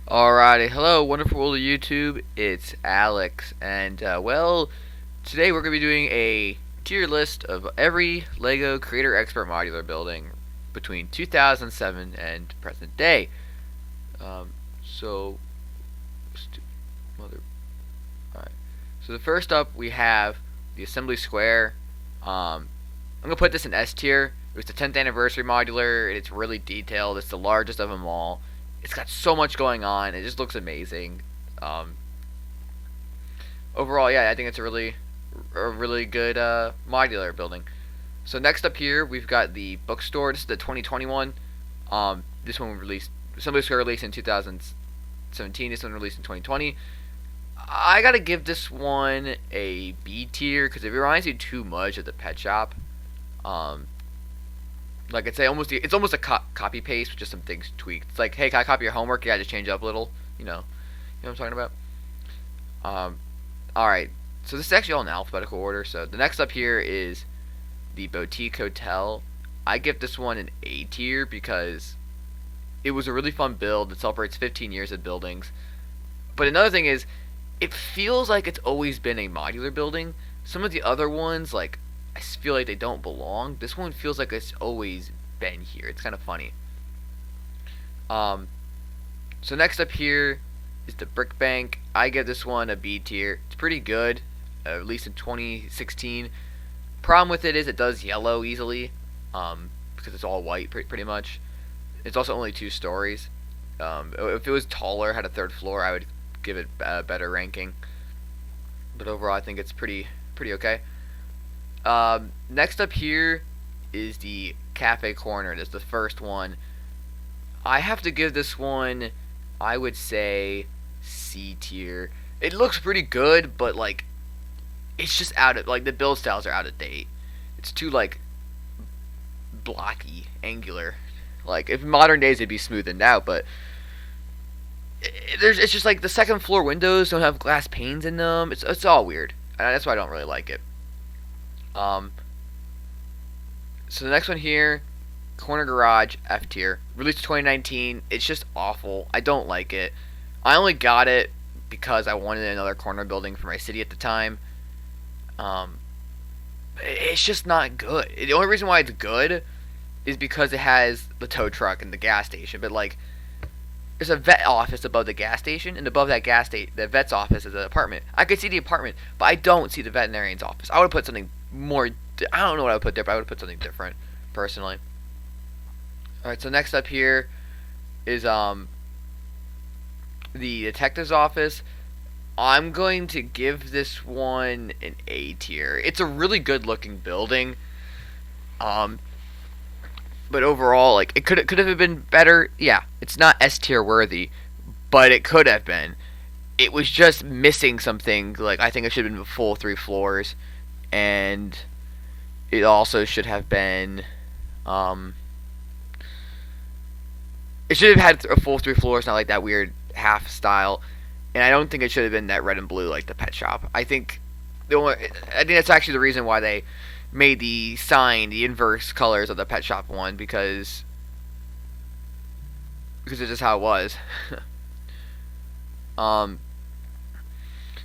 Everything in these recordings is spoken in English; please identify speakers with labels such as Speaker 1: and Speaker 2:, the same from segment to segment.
Speaker 1: Alrighty, hello, wonderful world of YouTube. It's Alex, and well, today we're going to be doing a tier list of every LEGO Creator Expert modular building between 2007 and present day. Um, so, mother. Alright. So the first up we have the Assembly Square. I'm going to put this in S tier. It was the 10th anniversary modular, and it's really detailed. It's the largest of them all. It's got so much going on. It just looks amazing. Um, Overall, yeah, I think it's a really good modular building. So next up here, we've got the bookstore. This is the 2021. This one released. Assembly Square released in 2017. This one released in 2020. I gotta give this one a B tier because it reminds you too much of the pet shop. Um, like it's almost a copy paste with just some things tweaked. It's like, hey, can I copy your homework? Yeah, just change it up a little. You know what I'm talking about. All right. So this is actually all in alphabetical order. So the next up here is the Boutique Hotel. I give this one an A tier because it was a really fun build. It celebrates 15 years of buildings. But another thing is, it feels like it's always been a modular building. Some of the other ones, like, I feel like they don't belong. This one feels like it's always been here. It's kind of funny. So next up here is the Brick Bank. I give this one a B tier. It's pretty good, at least in 2016. Problem with it is it does yellow easily, because it's all white pretty much. It's also only 2 stories. If it was taller, had a 3rd floor, I would give it a better ranking. But overall, I think it's pretty okay. Next up here is the Cafe Corner. That's the first one. I have to give this one, I would say, C tier. It looks pretty good, but like, it's just the build styles are out of date. It's too like blocky, angular. Like if modern days it'd be smoothened out, but it's just like the second floor windows don't have glass panes in them. It's all weird, and that's why I don't really like it. So the next one here, Corner Garage, F tier. Released in 2019. It's just awful. I don't like it. I only got it because I wanted another corner building for my city at the time. It's just not good. The only reason why it's good is because it has the tow truck and the gas station. But like, there's a vet office above the gas station, and above that gas station, the vet's office is an apartment. I could see the apartment, but I don't see the veterinarian's office. I would have put something more. I don't know what I would put there, but I would have put something different, personally. All right. So next up here is the detective's office. I'm going to give this one an A tier. It's a really good looking building. But overall, like, it could have been better. Yeah, it's not S tier worthy, but it could have been. It was just missing something. Like, I think it should have been full 3 floors, and it also should have been. It should have had a full 3 floors, not like that weird half style. And I don't think it should have been that red and blue like the pet shop. I think that's actually the reason why they made the sign the inverse colors of the pet shop one, because it's just how it was.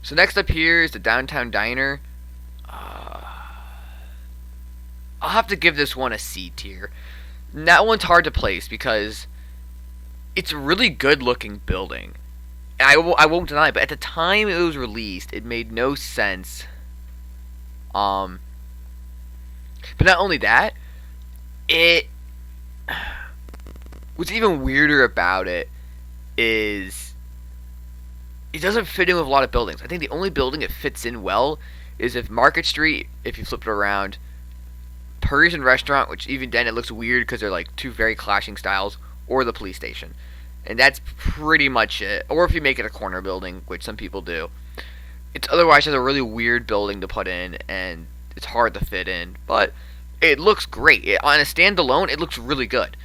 Speaker 1: So next up here is the Downtown Diner. I'll have to give this one a C tier. That one's hard to place because it's a really good looking building. I won't deny it, but at the time it was released, it made no sense. But not only that, what's even weirder about it is it doesn't fit in with a lot of buildings. I think the only building it fits in well is if Market Street, if you flip it around, Parisian Restaurant, which even then it looks weird because they're like 2 very clashing styles, or the police station. And that's pretty much it. Or if you make it a corner building, which some people do. It's otherwise just a really weird building to put in, and it's hard to fit in. But it looks great. On a standalone, it looks really good.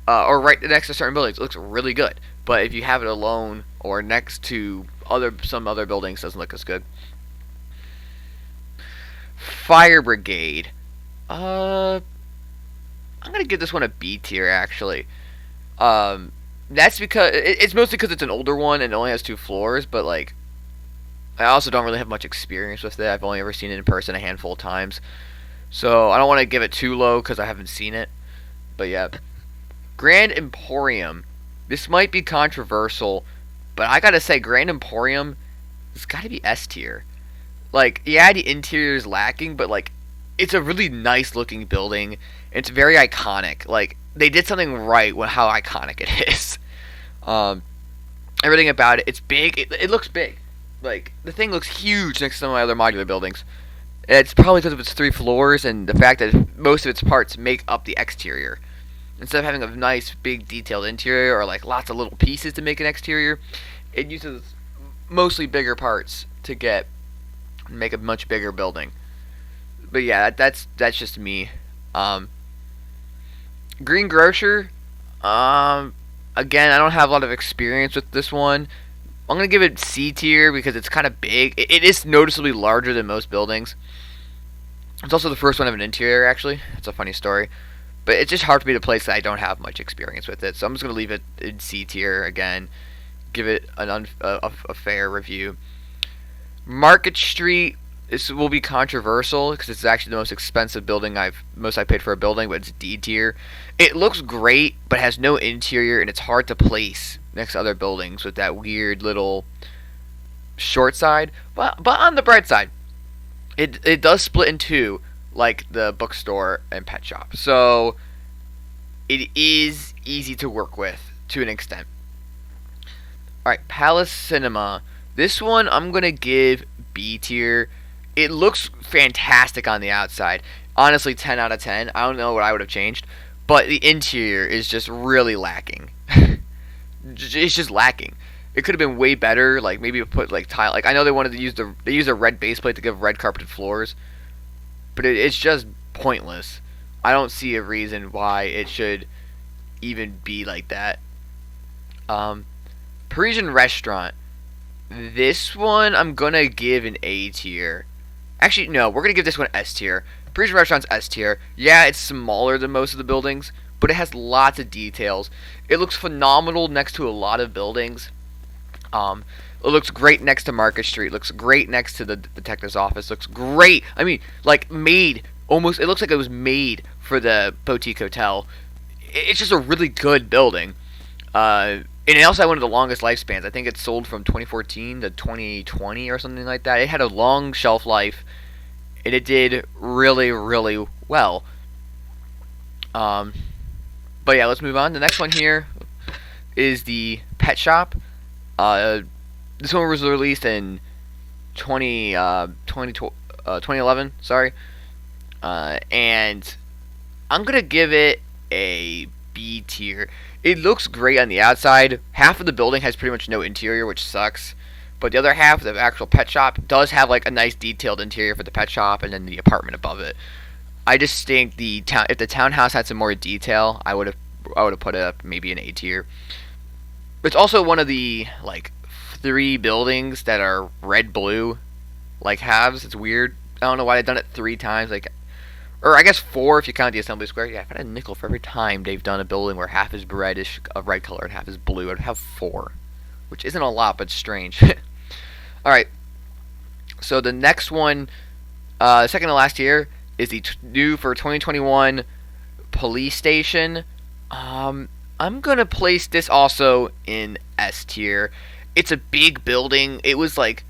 Speaker 1: Or right next to certain buildings, it looks really good. But if you have it alone or next to some other buildings, it doesn't look as good. Fire Brigade. I'm gonna give this one a B tier, actually. That's because it's mostly because it's an older one and it only has 2 floors. But like, I also don't really have much experience with it. I've only ever seen it in person a handful of times, so I don't want to give it too low because I haven't seen it. But yeah, Grand Emporium. This might be controversial, but I gotta say, Grand Emporium has got to be S tier. Like, yeah, the interior is lacking, but like, it's a really nice looking building. It's very iconic. Like, they did something right with how iconic it is. Um, Everything about it, it's big. It looks big. Like, the thing looks huge next to some of my other modular buildings. It's probably because of its 3 floors and the fact that most of its parts make up the exterior. Instead of having a nice, big, detailed interior or like lots of little pieces to make an exterior, it uses mostly bigger parts to make a much bigger building. But yeah, that's just me. Um, Green Grocer. Again, I don't have a lot of experience with this one. I'm gonna give it C tier because it's kind of big. It is noticeably larger than most buildings. It's also the first one of an interior, actually. It's a funny story. But it's just hard for me to place that I don't have much experience with it. So I'm just going to leave it in C tier again. Give it a fair review. Market Street. This will be controversial because it's actually the most expensive building I paid for a building, but it's D tier. It looks great, but has no interior, and it's hard to place next to other buildings with that weird little short side. But on the bright side, it does split in two, like the bookstore and pet shop. So it is easy to work with to an extent. Alright, Palace Cinema. This one I'm going to give B tier. It looks fantastic on the outside. Honestly, 10 out of 10. I don't know what I would have changed. But the interior is just really lacking. It's just lacking. It could have been way better. Like, maybe put like tile. Like, I know they wanted to use a red base plate to give red carpeted floors. But it's just pointless. I don't see a reason why it should even be like that. Parisian Restaurant. This one I'm gonna give an A tier. Actually, no, we're gonna give this one S tier. Parisian Restaurant's S tier. Yeah, it's smaller than most of the buildings, but it has lots of details. It looks phenomenal next to a lot of buildings. It looks great next to Market Street. Looks great next to the detective's office. Looks great. I mean, like made almost. It looks like it was made for the boutique hotel. It's just a really good building. And it also had one of the longest lifespans. I think it sold from 2014 to 2020 or something like that. It had a long shelf life, and it did really, really well. But yeah, let's move on. The next one here is the pet shop. This one was released in 2011, sorry. And I'm going to give it a B tier. It looks great on the outside. Half of the building has pretty much no interior, which sucks. But the other half, the actual pet shop, does have like a nice detailed interior for the pet shop and then the apartment above it. I just think if the townhouse had some more detail, I would have put it up maybe an A tier. It's also one of the like 3 buildings that are red blue like halves. It's weird. I don't know why they've done it 3 times. Like, or I guess 4 if you count the Assembly Square. Yeah, if I had a nickel for every time they've done a building where half is reddish, a red color, and half is blue, I'd have 4, which isn't a lot, but strange. All right. So the next one, second to last year, is the new for 2021 police station. I'm gonna place this also in S tier. It's a big building. It was like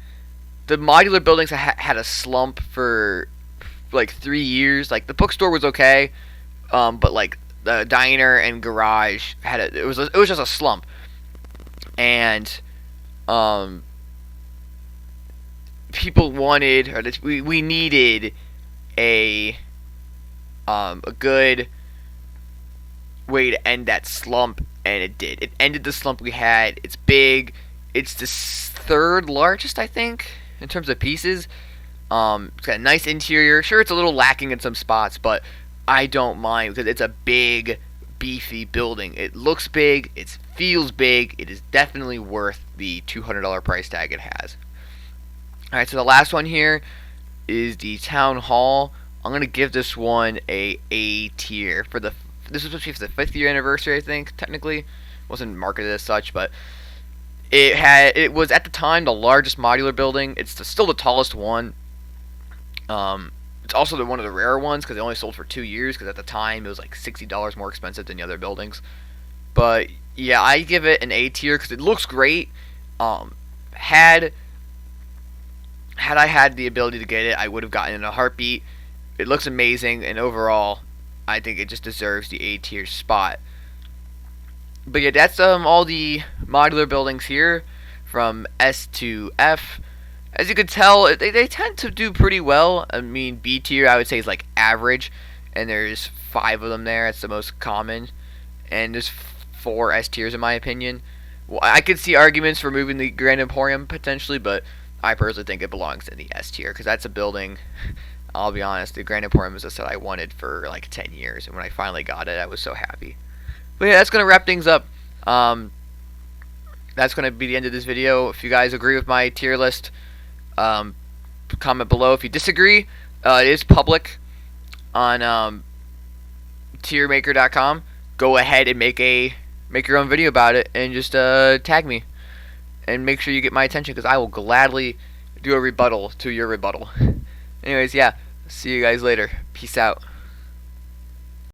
Speaker 1: the modular buildings had a slump for like 3 years. Like the bookstore was okay, but like the diner and garage it was just a slump, and people wanted, or we needed a good way to end that slump, and it did. It ended the slump we had. It's big. It's the 3rd largest, I think, in terms of pieces. It's got a nice interior. Sure, it's a little lacking in some spots, but I don't mind because it's a big, beefy building. It looks big. It feels big. It is definitely worth the $200 price tag it has. All right, so the last one here is the town hall. I'm gonna give this one a tier for this was supposed to be for the 5th year anniversary, I think, technically, wasn't marketed as such, but it was at the time the largest modular building. It's still the tallest one. It's also one of the rare ones because it only sold for 2 years. Because at the time it was like $60 more expensive than the other buildings. But yeah, I give it an A tier because it looks great. Had I had the ability to get it, I would have gotten it in a heartbeat. It looks amazing, and overall, I think it just deserves the A tier spot. But yeah, that's all the modular buildings here from S to F. As you can tell, they tend to do pretty well. I mean, B tier I would say is like average, and there's 5 of them there. It's the most common, and there's 4 S tiers in my opinion. Well, I could see arguments for moving the Grand Emporium potentially, but I personally think it belongs in the S tier because that's a building. I'll be honest, the Grand Emporium is a set I wanted for like 10 years, and when I finally got it, I was so happy. But yeah, that's gonna wrap things up. That's gonna be the end of this video. If you guys agree with my tier list, comment below. If you disagree, it is public on tiermaker.com. Go ahead and make your own video about it and just tag me and make sure you get my attention because I will gladly do a rebuttal to your rebuttal. Anyways, yeah, see you guys later. Peace out.